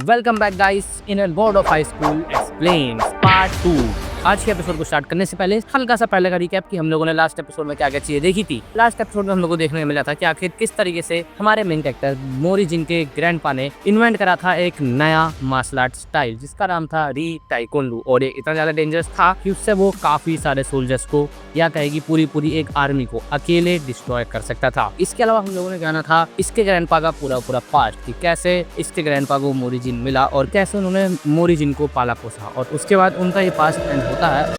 Welcome back guys in board of high school explains part 2। आज के episode को start करने से पहले हल्का सा पहले का रिकैप कि हम लोगों ने लास्ट एपिसोड में क्या क्या चीजें देखी थी। लास्ट एपिसोड में हम लोगों को देखने को मिला था कि आखिर किस तरीके से हमारे मेन कैरेक्टर मोरिजिन के ग्रैंडपा ने इन्वेंट करा था एक नया मार्शल आर्ट स्टाइल जिसका नाम था री ताइक्वांडो, और ये इतना ज्यादा डेंजरस था कि उससे वो काफी सारे सोल्जर्स को या कहेगी पूरी एक आर्मी को अकेले डिस्ट्रॉय कर सकता था। इसके अलावा हम लोगों ने जाना था इसके ग्रैंडपा का पूरा पास्ट कि कैसे इसके ग्रैंडपा को मोरिजिन मिला और कैसे उन्होंने मोरिजिन को पाला पोसा, और उसके बाद उनका ये पास्ट एंड होता है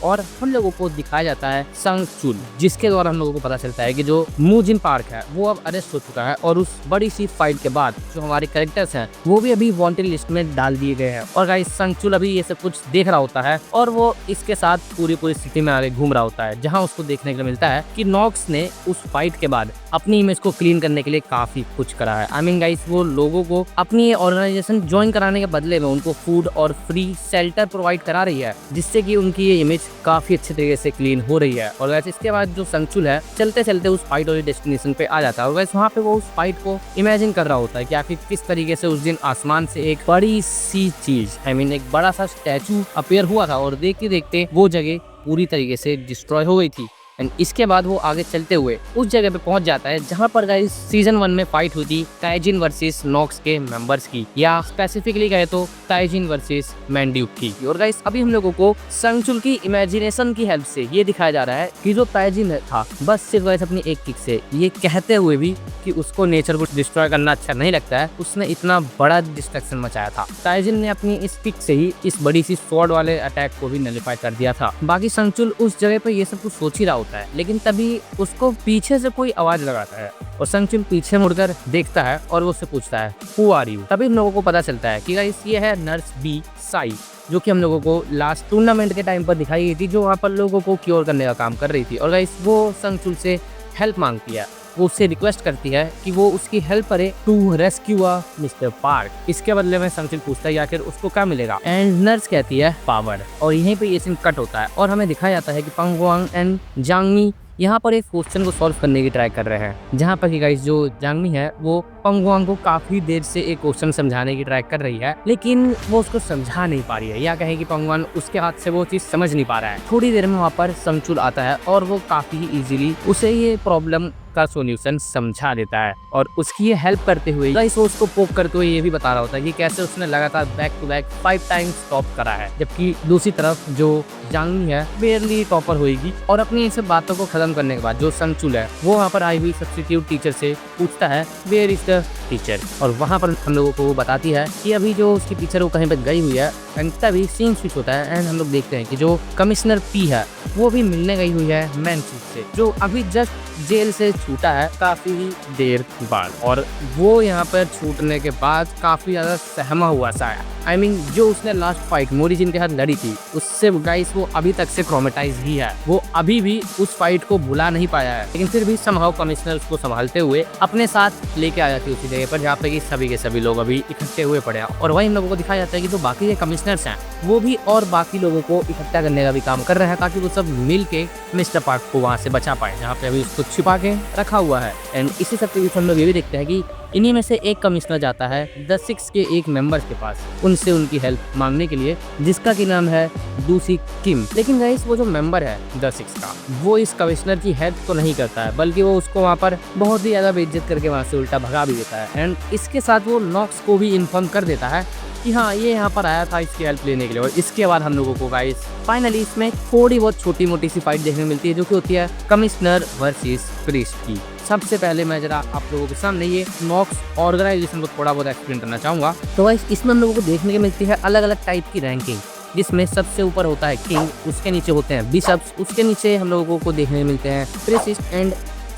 और हम लोगों को दिखाया जाता है संग चुल, जिसके द्वारा हम लोगों को पता चलता है कि जो मूजिन पार्क है वो अब अरेस्ट हो चुका है और उस बड़ी सी फाइट के बाद जो हमारे कैरेक्टर्स हैं वो भी अभी वांटेड लिस्ट में डाल दिए गए हैं। और गाइस संग चुल अभी ये सब कुछ देख रहा होता है और वो इसके साथ पूरी सिटी में आगे घूम रहा होता है, जहाँ उसको देखने को मिलता है कि नॉक्स ने उस फाइट के बाद अपनी इमेज को क्लीन करने के लिए काफी कुछ करा है। आई मीन गाइस वो लोगों को अपनी ऑर्गेनाइजेशन ज्वाइन कराने के बदले में उनको फूड और फ्री शेल्टर प्रोवाइड करा रही है, जिससे कि उनकी ये इमेज काफी अच्छे तरीके से क्लीन हो रही है। और वैसे इसके बाद जो संगचुल है चलते चलते उस फाइट वाली डेस्टिनेशन पे आ जाता है और वैसे वहाँ पे वो उस फाइट को इमेजिन कर रहा होता है कि आखिर किस तरीके से उस दिन आसमान से एक बड़ी सी चीज आई मीन एक बड़ा सा स्टैचू अपीयर हुआ था और देखते देखते वो जगह पूरी तरीके से डिस्ट्रॉय हो गई थी। एंड इसके बाद वो आगे चलते हुए उस जगह पे पहुंच जाता है जहां पर गाइस सीजन 1 में फाइट हुई थी ताइजिन वर्सेस नॉक्स के मेंबर्स की, या स्पेसिफिकली कहे तो ताइजिन वर्सेस मैंड्यूक की। और गाइस अभी हम लोगों को संगचुल की इमेजिनेशन की हेल्प से ये दिखाया जा रहा है कि जो ताइजिन था बस सिर्फ गाइस अपनी एक किक से ये कहते हुए भी कि उसको नेचर को डिस्ट्रॉय करना अच्छा नहीं लगता है, उसने इतना बड़ा डिस्ट्रक्शन मचाया था। ताइजिन ने अपनी इस किक से ही इस बड़ी सी स्वॉर्ड वाले अटैक को भी नलिफाई कर दिया था। बाकी संगचुल उस जगह पे ये सब कुछ सोच ही रहा होता है, लेकिन तभी उसको पीछे से कोई आवाज लगाता है और संगचुल पीछे मुड़कर देखता है और वो उससे पूछता है हु आर यू। तभी हम लोगों को पता चलता है कि गाइस ये है नर्स बी साई, जो कि हम लोगों को लास्ट टूर्नामेंट के टाइम पर दिखाई गई थी, जो वहाँ पर लोगों को क्योर करने का काम कर रही थी। और गाइस वो संगचुल से हेल्प मांगती है, वो उससे रिक्वेस्ट करती है कि वो उसकी हेल्प करे टू रेस्क्यू मिस्टर पार्क। इसके बदले में संगचुल पूछता है आखिर उसको क्या मिलेगा, एंड नर्स कहती है पावर। और यहीं पे ये सीन कट होता है और हमें दिखाया जाता है कि पंगवांग एंड जांगमी यहाँ पर एक क्वेश्चन को सॉल्व करने की ट्राई कर रहे हैं, जहाँ पर कि गाइस जो जांगमी है वो पंगवांग को काफी देर से एक क्वेश्चन समझाने की ट्राई कर रही है, लेकिन वो उसको समझा नहीं पा रही है, या कहें कि पंगवांग उसके हाथ से वो चीज समझ नहीं पा रहा है। थोड़ी देर में वहाँ पर संगचुल आता है और वो काफी इजीली उसे ये प्रॉब्लम का सॉल्यूशन समझा देता है और उसकी ये हेल्प करते हुए गाइस वो उसको पोक करते हुए ये भी बता रहा होता है कि कैसे उसने लगातार back to back 5 times top करा है, जबकि दूसरी तरफ जो जांगमी है बेयरली टॉपर होएगी। और अपनी इन सब बातों को खत्म करने के बाद जो संगचुल है वो वहाँ पर आई हुई सब्स्टिट्यूट टीचर से पूछता है वेयर इज द टीचर, और वहाँ पर हम लोगों को वो बताती है कि अभी जो उसकी टीचर वो कहीं पर गई हुई है। एंड तभी सीन स्विच होता है एंड हम लोग देखते हैं कि जो कमिश्नर पी है वो भी मिलने गई हुई है मैनसूट से, जो अभी जस्ट जेल से छूटा है काफी देर बाद, और वो यहाँ पर छूटने के बाद काफी ज्यादा सहमा हुआ सा है। आई मीन जो उसने लास्ट फाइट मोरिजिन के साथ लड़ी थी उससे गाइस वो अभी तक से ट्रॉमेटाइज ही है, वो अभी भी उस फाइट को भुला नहीं पाया है, लेकिन फिर भी समहाउ कमिश्नर उसको संभालते हुए अपने साथ लेके आ जाती है उसी जगह पर जहाँ पे कि सभी के सभी लोग अभी इकट्ठे हुए पड़े हैं। और वही हम लोगों को दिखाया जाता है कि जो बाकी के कमिश्नर्स हैं वो भी और बाकी लोगों को इकट्ठा करने का भी काम कर रहे हैं, ताकि वो सब मिल के मिस्टर पार्क को वहाँ से बचा पाए जहाँ पे अभी उसको छिपा के रखा हुआ है। एंड इसी सब के बीच हम लोग ये भी देखते हैं कि इन्हीं में से एक कमिश्नर जाता है द सिक्स के एक मेंबर्स के पास उनसे उनकी हेल्प मांगने के लिए, जिसका की नाम है दूसी किम। लेकिन गाइस वो जो मेंबर है द सिक्स का वो इस कमिश्नर की हेल्प तो नहीं करता है, बल्कि वो उसको वहाँ पर बहुत ही ज्यादा बेइज्जत करके वहाँ से उल्टा भगा भी देता है। एंड इसके साथ वो नॉक्स को भी इन्फॉर्म कर देता है कि हाँ ये यहाँ पर आया था इसकी हेल्प लेने के लिए। और इसके बाद हम लोगों को गाइस फाइनली इसमें थोड़ी बहुत छोटी मोटी सी फाइट देखने मिलती है, जो कि होती है कमिश्नर वर्सेस प्रीस्ट की। सबसे पहले मैं जरा आप लोगों के सामने ये नॉक्स ऑर्गेनाइजेशन को थोड़ा बहुत एक्सप्लेन करना चाहूँगा। तो गाइस इसमें हम लोगों को देखने को मिलती है अलग अलग टाइप की रैंकिंग, जिसमें सबसे ऊपर होता है किंग, उसके नीचे होते हैं बिशप्स, उसके नीचे हम लोगों को देखने मिलते हैं प्रीस्ट, एंड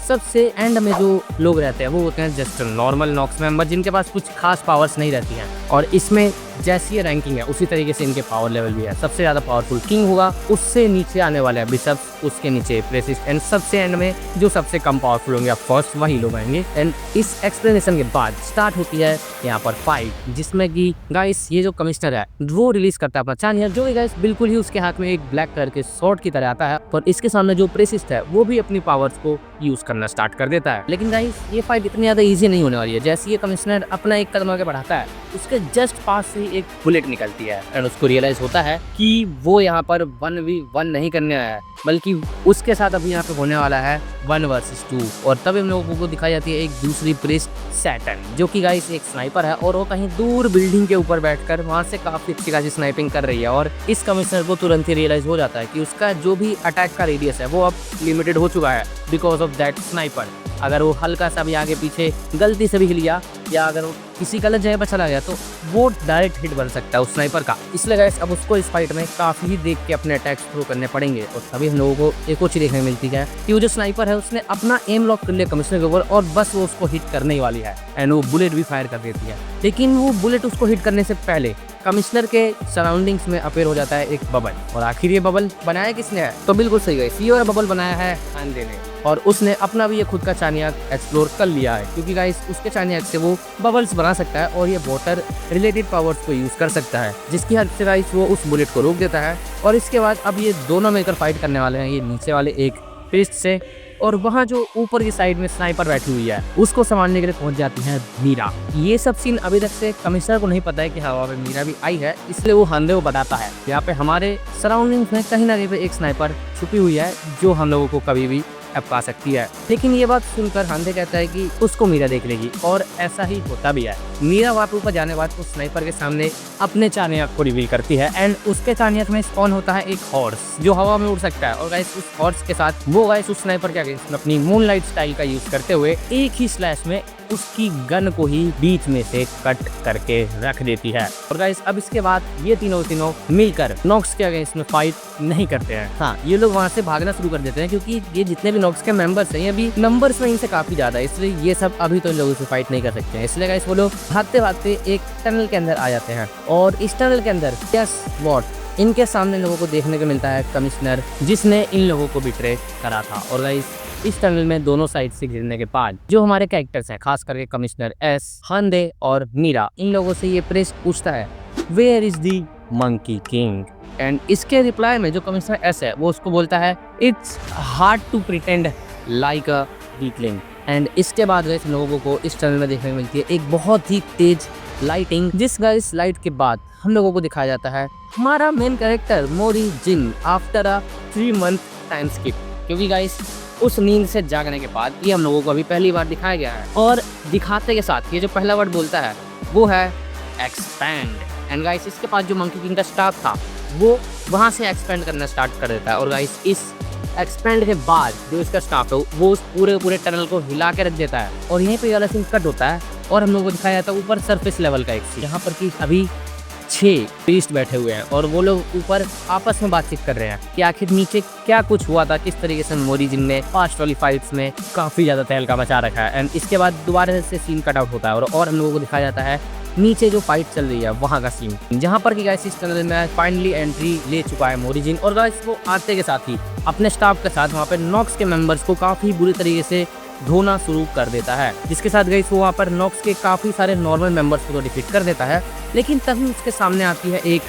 सबसे एंड में जो लोग रहते हैं वो होते हैं जस्ट नॉर्मल नॉक्स मेंबर, जिनके पास कुछ खास पावर्स नहीं रहती हैं। और इसमें जैसी ये रैंकिंग है उसी तरीके से इनके पावर लेवल भी है। सबसे ज़्यादा पावरफुल किंग होगा, उससे नीचे आने वाले बिशप्स, उसके नीचे प्रेसिस, एंड सबसे एंड में जो सबसे कम पावरफुल होंगे ऑफ कोर्स वही लोग आएंगे। एंड इस एक्सप्लेनेशन के बाद स्टार्ट होती है यहाँ पर फाइट, जिसमें कि गाइस ये जो कमिश्नर है वो रिलीज करता है अपना चानियर, जो कि गाइस बिल्कुल ही उसके हाथ में एक ब्लैक कलर के शॉर्ट की तरह आता है। पर इसके सामने जो प्रेसिस्ट है वो भी अपनी पावर्स को यूज करना स्टार्ट कर देता है। लेकिन गाइस ये फाइट इतनी ज्यादा इजी नहीं होने वाली है। जैसे ये कमिश्नर अपना एक कदम आगे बढ़ाता है, उसके जस्ट पास से एक बुलेट निकलती है एंड उसको रियलाइज होता है कि वो यहाँ पर 1v1 नहीं करने आया है, बल्कि उसके साथ अभी यहाँ पे होने वाला है 1 वर्सेस 2। और तब हम लोगों को दिखाई जाती है एक दूसरी प्रिस्ट सैटर्न, जो कि गाइस एक स्नाइपर है और वो कहीं दूर बिल्डिंग के ऊपर बैठकर वहां से काफी अच्छी खासी स्नाइपिंग कर रही है। और इस कमिश्नर को तुरंत ही रियलाइज हो जाता है कि उसका जो भी अटैक का रेडियस है वो अब लिमिटेड हो चुका है बिकॉज ऑफ दैट स्नाइपर। अगर वो हल्का सा भी आगे पीछे गलती से भी हिल गया या अगर वो किसी गलत जगह पर चला गया तो वो डायरेक्ट हिट बन सकता है उस स्नाइपर का। इसलिए गाइस अब उसको इस फाइट में काफी ही देख के अपने अटैक्स थ्रो करने पड़ेंगे। और तभी हम लोगों को एक और चीज देखने मिलती है कि वो जो स्नाइपर है उसने अपना एम लॉक कर लिया कमिश्नर के ऊपर और बस वो उसको हिट करने ही वाली है एंड वो बुलेट भी फायर कर देती है। लेकिन वो बुलेट उसको हिट करने से पहले कमिश्नर के सराउंडिंग्स में अपेयर हो जाता है एक बबल। और आखिर ये बबल बनाया किसने है? तो बिल्कुल सही गाइस, ये बबल बनाया है आंधे ने। और उसने अपना भी ये खुद का चानियाक एक्सप्लोर कर लिया है, क्योंकि गाइस उसके चानियाक से वो बबल्स बना सकता है और ये वाटर रिलेटेड पावर्स को यूज कर सकता है, जिसकी हेल्प से गाइस वो उस बुलेट को रोक देता है। और इसके बाद अब ये दोनों मिलकर फाइट करने वाले हैं, ये नीचे वाले एक फिस्ट से, और वहाँ जो ऊपर की साइड में स्नाइपर बैठी हुई है उसको संभालने के लिए पहुंच जाती है मीरा। ये सब सीन अभी तक से कमिश्नर को नहीं पता है कि हवा में मीरा भी आई है, इसलिए वो हांदे को बताता है यहाँ पे हमारे सराउंडिंग्स में कहीं ना कहीं पे एक स्नाइपर छुपी हुई है जो हम लोगों को कभी भी पा सकती है। लेकिन ये बात सुनकर हांदे कहता है कि उसको मीरा देख लेगी, और ऐसा ही होता भी है। मीरा वहाँ पे ऊपर जाने बाद उस स्नाइपर के सामने अपने चानियाक को रिवील करती है एंड उसके चानियाक में स्पॉन होता है एक हॉर्स जो हवा में उड़ सकता है। और गाइस उस हॉर्स के साथ वो गाइस उस स्नाइपर के अगेंस्ट अपनी मूनलाइट स्टाइल का यूज करते हुए एक ही स्लैश में उसकी गन को ही बीच में से कट करके रख देती है। और गाइस अब इसके बाद ये तीनों मिलकर नॉक्स के अगेंस्ट में फाइट नहीं करते हैं। हाँ, ये लोग वहाँ से भागना शुरू कर देते हैं, क्योंकि ये जितने भी नॉक्स के मेंबर्स हैं ये अभी नंबर्स में इनसे काफी ज्यादा है, इसलिए ये सब अभी तो इन लोगों से फाइट नहीं कर सकते हैं। इसलिए गाइस वो लोग भागते भागते एक टनल के अंदर आ जाते हैं और इस टनल के अंदर यस वॉट इनके सामने लोगों को देखने को मिलता है कमिश्नर, जिसने इन लोगों को बिट्रे करा था। और गाइस इस टनल में दोनों साइड से घिरने के बाद जो हमारे कैरेक्टर्स हैं, खास करके कमिश्नर एस, हांदे और मीरा, इन लोगों से ये प्रेस पूछता है where is the monkey king. And इसके रिप्लाई में जो कमिश्नर एस है वो उसको बोलता है it's hard to pretend like a weakling. And इसके बाद गाइस लोगों को इस टनल में देखने को मिलती है एक बहुत ही तेज लाइटिंग, जिस गाइस लाइट के बाद हम लोगों को दिखाया जाता है हमारा main character Mori Jin after a 3 month time skip. क्योंकि गाइस उस नींद से जागने के बाद ये हम लोगों को अभी पहली बार दिखाया गया है, और दिखाते के साथ ये जो पहला वर्ड बोलता है वो है एक्सपैंड। एंड गाइस इसके पास जो मंकी किंग का स्टाफ था वो वहाँ से एक्सपेंड करना स्टार्ट कर देता है। और गाइस इस एक्सपेंड के बाद जो इसका स्टाफ है वो उस पूरे टनल को हिला के रख देता है, और यहीं पे वाला सीन कट होता है और हम लोगों को दिखाया जाता है ऊपर सरफेस लेवल का एक सीन, जहाँ पर कि अभी 6 प्रीस्ट बैठे हुए हैं और वो लोग ऊपर आपस में बातचीत कर रहे हैं कि आखिर नीचे क्या कुछ हुआ था, किस तरीके से मोरी जिन ने पास्ट वाली फाइट्स में काफ़ी ज़्यादा तहलका मचा रखा है। एंड इसके बाद दोबारा से सीन कट आउट होता है और हम लोगों को दिखाया जाता है नीचे जो फाइट चल रही है वहाँ का सीन, जहाँ पर कि गाइस इस टनल में फाइनली एंट्री ले चुका है मोरी जिन। और गाइस वो आते के साथ ही अपने स्टाफ के साथ वहाँ पे नॉक्स के मेंबर्स को काफ़ी बुरी तरीके से धोना शुरू कर देता है, जिसके साथ गाइस वो वहाँ पर नॉक्स के काफ़ी सारे नॉर्मल मेंबर्स को तो डिफीट कर देता है। लेकिन तभी उसके सामने आती है एक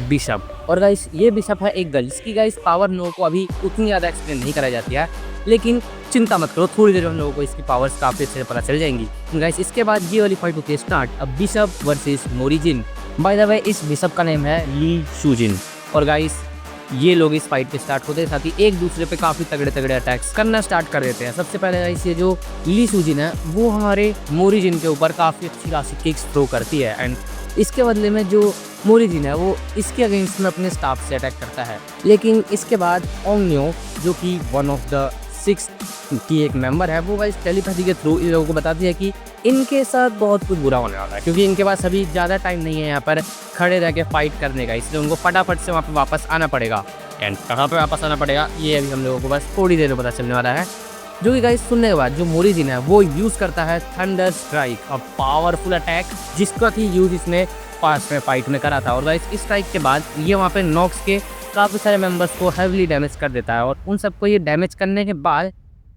बिशप, और गाइस ये बिशप है एक गर्ल, जिसकी गाइस पावर नो को अभी उतनी ज़्यादा एक्सप्लेन नहीं कराई जाती है, लेकिन चिंता मत करो, थोड़ी देर हम लोगों को इसकी पावर्स काफ़ी अच्छे से पता चल जाएंगी। गाइस इसके बाद ये वाली फाइट होती है स्टार्ट, अब Bishop versus Mori Jin. By the way इस बिशप का नेम है ली शूजिन। और गाइस ये लोग इस फाइट के स्टार्ट होते साथ ही एक दूसरे पे काफ़ी तगड़े अटैक्स करना स्टार्ट कर देते हैं। सबसे पहले गाइस ये जो ली शूजिन है वो हमारे मोरी जिन के ऊपर काफ़ी अच्छी खासी किक्स थ्रो करती है, एंड इसके बदले में जो मोरी जिन है वो इसके अगेंस्ट में अपने स्टाफ से अटैक करता है। लेकिन इसके बाद ओंगन्यो जो कि 1 ऑफ द 6 की एक मेंबर है, वो गाइस टेलीपैथी के थ्रू इन लोगों को बताती है कि इनके साथ बहुत कुछ बुरा होने वाला है, क्योंकि इनके पास अभी ज़्यादा टाइम नहीं है यहाँ पर खड़े रह के फाइट करने का, इसलिए उनको फटाफट से वहाँ पे वापस आना पड़ेगा। एंड कहाँ पे वापस आना पड़ेगा ये अभी हम लोगों को बस थोड़ी देर में पता चलने वाला है। जो कि गाइस सुनने के बाद जो मोरी जिन है वो यूज़ करता है thunder strike, a powerful attack, जिसका कि यूज़ इसने पास में फाइट में करा था। और गाइस इस स्ट्राइक के बाद ये वहाँ पे नॉक्स के काफ़ी सारे मेंबर्स को हेवीली डैमेज कर देता है, और उन सबको ये डैमेज करने के बाद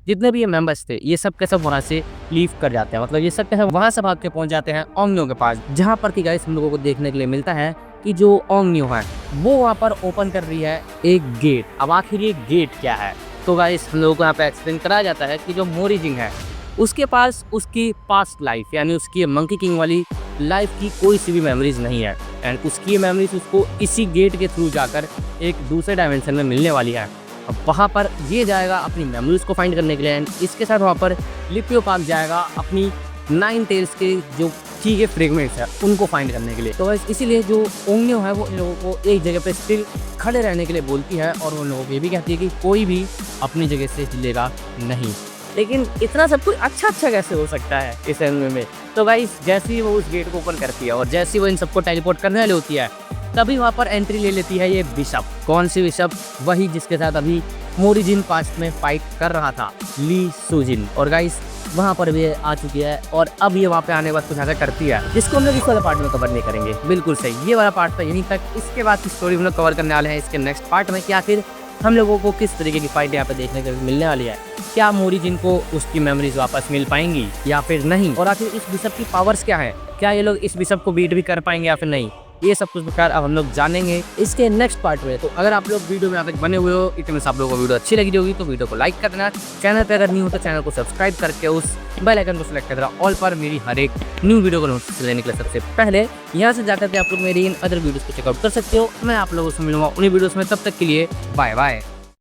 जितने भी ये मेंबर्स थे ये सब के सब वहाँ से लीव कर जाते हैं, मतलब ये सब के सब वहाँ से भाग के पहुँच जाते हैं ओमनियो के पास, जहाँ पर कि गाइस हम लोगों को देखने के लिए मिलता है कि जो ओमनियो है वो वहाँ पर ओपन कर रही है एक गेट। अब आखिर ये गेट क्या है, तो गाइस हम लोगों को यहाँ पे एक्सप्लेन कराया जाता है कि जो मोरीजिंग है उसके पास उसकी पास्ट लाइफ यानी उसकी मंकी किंग वाली लाइफ की कोई सी भी मेमोरीज नहीं है, एंड उसकी ये मेमोरीज उसको इसी गेट के थ्रू जाकर एक दूसरे डायमेंशन में मिलने वाली है। अब वहाँ पर ये जाएगा अपनी मेमोरीज को फाइंड करने के लिए, एंड इसके साथ वहाँ पर लिपियो पार्क जाएगा अपनी 9 टेल्स के जो की के फ्रेगमेंट्स है उनको फाइंड करने के लिए। तो बस इसीलिए जो ओमनियो है वो इन लोगों को एक जगह पे स्टिल खड़े रहने के लिए बोलती है, और उन लोगों को ये भी कहती है कि कोई भी अपनी जगह से हिलेगा नहीं। लेकिन इतना सब कुछ अच्छा कैसे हो सकता है इस एनिमे में। तो गाइस जैसे ही वो उस गेट को ओपन करती है और जैसे ही वो इन सबको टेलीपोर्ट करने वाली होती है, तभी वहाँ पर एंट्री ले लेती है ये बिशप। कौन सी बिशप? वही जिसके साथ अभी मोरीजिन पास्ट में फाइट कर रहा था, ली सुजिन। और गाइस वहाँ पर भी आ चुकी है, और अब ये वहाँ पे आने के बाद कुछ ऐसा करती है जिसको हम लोग इस वाला पार्ट में कवर नहीं करेंगे। बिल्कुल सही, ये वाला पार्ट था यहीं तक। इसके बाद की स्टोरी हम लोग कवर करने वाले हैं इसके नेक्स्ट पार्ट में कि आखिर हम लोगों को किस तरीके की फाइट यहाँ पे देखने को मिलने वाली है। क्या मोरीजिन को उसकी मेमोरीज वापस मिल पाएंगी या फिर नहीं, और आखिर इस बिशप की पावर्स क्या है, क्या ये लोग इस बिशप को बीट भी कर पाएंगे या फिर नहीं, ये सब कुछ प्रकार अब हम लोग जानेंगे इसके नेक्स्ट पार्ट में। तो अगर आप लोग वीडियो में यहाँ तक बने हुए हो, इतने से आप लोगों को वीडियो अच्छी लगी होगी तो वीडियो को लाइक कर देना। चैनल पे अगर नहीं हो तो चैनल को सब्सक्राइब करके उस बेल आइकन को सिलेक्ट कर देना ऑल पर, मेरी हर एक न्यू वीडियो को नोटिफिकेशन लेने के लिए सबसे पहले यहाँ से जाकर के आप लोग मेरी इन अदर वीडियोस को चेकआउट कर सकते हो। मैं आप लोगों से मिलूंगा उन्हीं वीडियोस में, तब तक के लिए बाय बाय।